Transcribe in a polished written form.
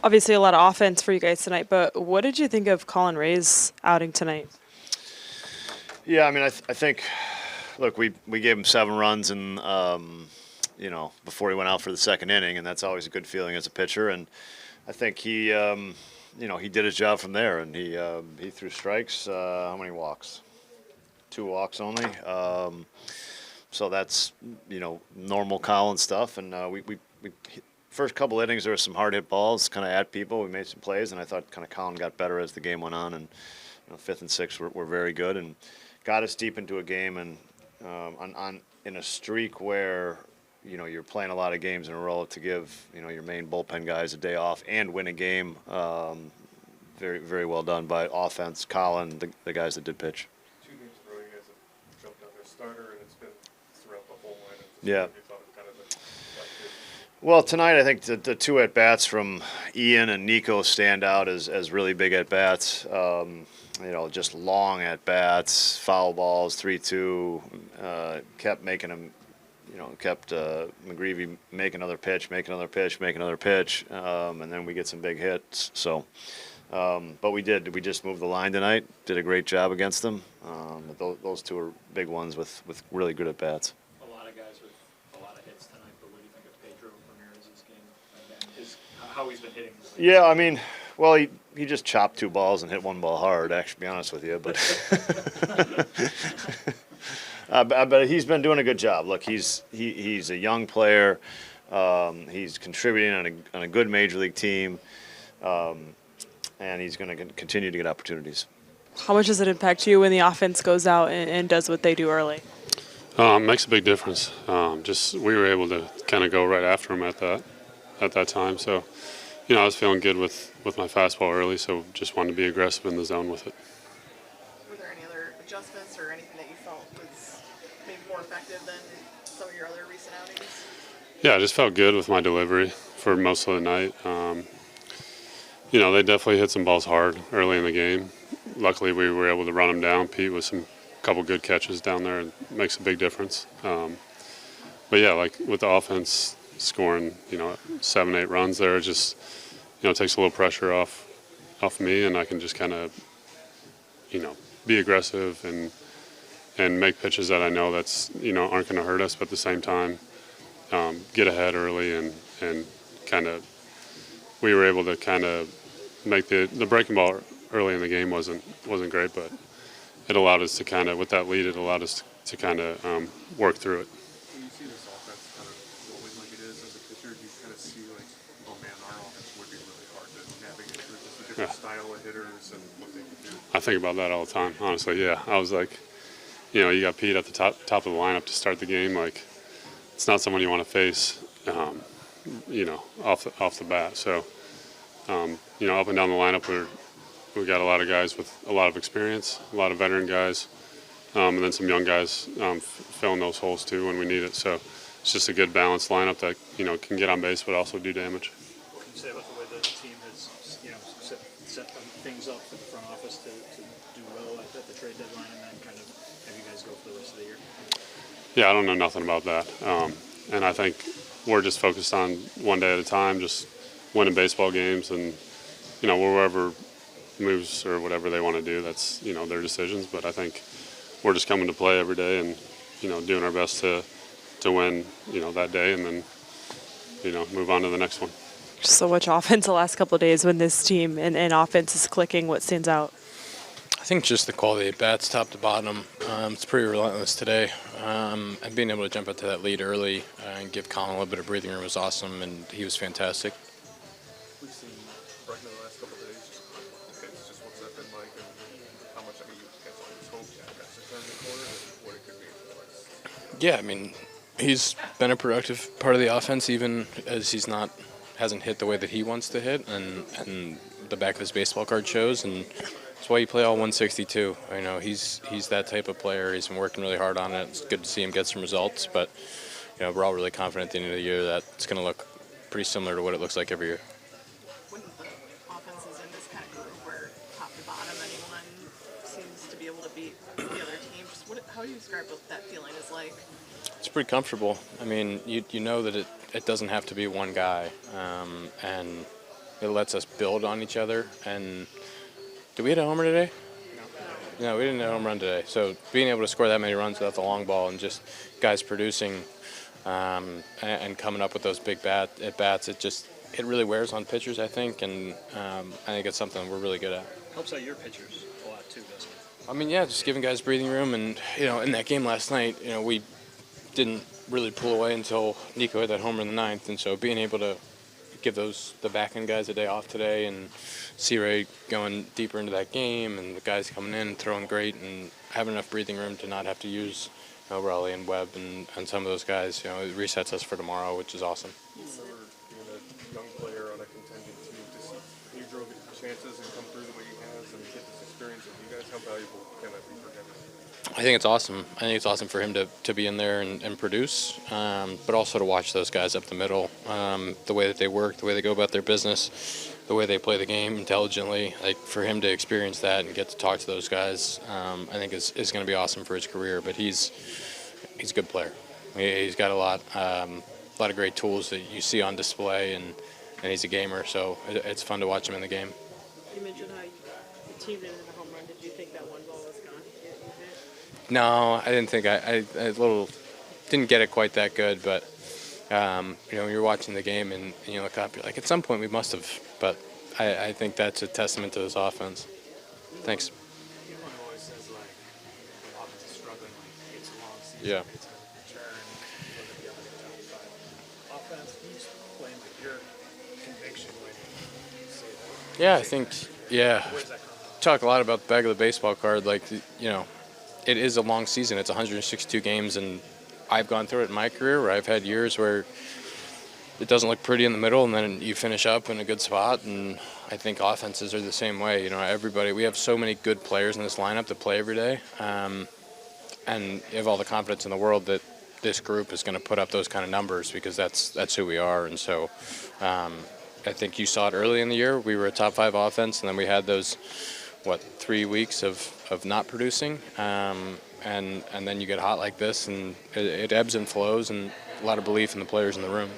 Obviously, a lot of offense for you guys tonight, but what did you think of Colin Rea's outing tonight? Yeah, I mean, I think, look, we gave him 7 runs and before he went out for the second inning, and that's always a good feeling as a pitcher. And I think he did his job from there, and he threw strikes. How many walks? 2 walks only. So that's normal Colin stuff. And we first couple innings there were some hard hit balls, kind of at people. We made some plays, and I thought kind of Colin got better as the game went on. And 5th and 6th were very good and got us deep into a game and in a streak where you're playing a lot of games in a row to give your main bullpen guys a day off and win a game. Very, very well done by offense, Colin, the guys that did pitch. 2 games in a row, you guys have jumped out their starter, and it's been throughout the whole line. Yeah. You thought it kind of Well, tonight I think the 2 at bats from Ian and Nico stand out as really big at bats. Just long at bats, foul balls, 3-2. Kept making them. Kept McGreevy make another pitch, make another pitch, and then we get some big hits. So, but we just moved the line tonight. Did a great job against them. Those 2 are big ones with really good at bats. A lot of guys with a lot of hits tonight, but what do you think of Pedro Ramirez's game? How he's been hitting this Yeah, I mean, well, he just chopped 2 balls and hit 1 ball hard. Actually, to be honest with you, but. But he's been doing a good job. Look, he's a young player. He's contributing on a good major league team, and he's going to continue to get opportunities. How much does it impact you when the offense goes out and does what they do early? Makes a big difference. We were able to kind of go right after him at that time. So, I was feeling good with my fastball early, so just wanted to be aggressive in the zone with it. Were there any other adjustments or anything that you felt was maybe more effective than some of your other recent outings? Yeah, I just felt good with my delivery for most of the night. They definitely hit some balls hard early in the game. Luckily, we were able to run them down. Pete with some couple good catches down there, it makes a big difference. But yeah, like with the offense scoring, 7, 8 runs there, it just, it takes a little pressure off me, and I can just kind of, be aggressive and make pitches that I know that's, aren't going to hurt us, but at the same time, get ahead early and kind of, we were able to kind of make the breaking ball early in the game wasn't great, but it allowed us to kind of, with that lead, it allowed us to kind of work through it. When you see this offense kind of rolling like it is as a pitcher, do you kind of see like, oh man, our offense would be really hard to navigate through just the different style of hitters and what they can do? I think about that all the time, honestly. Yeah, I was like, you got Pete at the top of the lineup to start the game. Like, it's not someone you want to face, off the bat. So, up and down the lineup, we got a lot of guys with a lot of experience, a lot of veteran guys, and then some young guys filling those holes too when we need it. So it's just a good balanced lineup that can get on base but also do damage. What can you say about the way the team has set things up for the front office to do well at the trade deadline and then kind of have you guys go for the rest of the year? Yeah, I don't know nothing about that, and I think we're just focused on one day at a time, just winning baseball games, and wherever moves or whatever they want to do, that's their decisions. But I think we're just coming to play every day and doing our best to win that day and then move on to the next one. So much offense the last couple of days when this team and offense is clicking. What stands out? I think just the quality of bats top to bottom. It's pretty relentless today. And being able to jump into that lead early and give Colin a little bit of breathing room was awesome, and he was fantastic. We've seen Bregman the last couple of days, just what's that been like and how much, you guys always hope that's to turn the corner and what it could be. Yeah, he's been a productive part of the offense even as hasn't hit the way that he wants to hit, and the back of his baseball card shows, and that's why you play all 162. He's that type of player. He's been working really hard on it. It's good to see him get some results, but we're all really confident at the end of the year that it's going to look pretty similar to what it looks like every year. When the offense is in this kind of group where top to bottom anyone seems to be able to beat the other team, how do you describe what that feeling is like? It's pretty comfortable. You know that it doesn't have to be one guy, and it lets us build on each other. And did we hit a homer today? No, we didn't hit a home run today. So being able to score that many runs without the long ball and just guys producing and coming up with those big at bats, it really wears on pitchers, I think, and I think it's something we're really good at. Helps out your pitchers a lot too, doesn't it? I mean, yeah, just giving guys breathing room, and in that game last night, we didn't really pull away until Nico hit that homer in the ninth, and so being able to give the back end guys a day off today, and C-Ray going deeper into that game, and the guys coming in and throwing great, and having enough breathing room to not have to use Raleigh and Webb and some of those guys, it resets us for tomorrow, which is awesome. You remember being a young player on a contending team to see you drove chances and come through the way you have and get this experience with you guys. How valuable can that be for him? I think it's awesome. I think it's awesome for him to be in there and produce, but also to watch those guys up the middle, the way that they work, the way they go about their business, the way they play the game intelligently. Like, for him to experience that and get to talk to those guys, I think is going to be awesome for his career. But he's a good player. He's got a lot of great tools that you see on display, and he's a gamer. So it's fun to watch him in the game. You mentioned how the team didn't hit a home run. Did you think that one ball was gone? You hit? No, I didn't think I didn't get it quite that good, but when you're watching the game and you look up, you're like, at some point we must have. But I think that's a testament to this offense. Thanks. Everyone always says, like, the offense is struggling, like, it's a long season, Yeah. it's a return, look at the other top 5. Offense, can you explain, like, your conviction when you say that? Yeah, I think, Where's that come from? talk a lot about the back of the baseball card. Like, it is a long season. It's 162 games, and I've gone through it in my career where I've had years where it doesn't look pretty in the middle, and then you finish up in a good spot. And I think offenses are the same way. We have so many good players in this lineup that play every day, and you have all the confidence in the world that this group is going to put up those kind of numbers because that's who we are. And so I think you saw it early in the year. We were a top 5 offense, and then we had those 3 weeks of not producing, and then you get hot like this, and it ebbs and flows, and a lot of belief in the players in the room.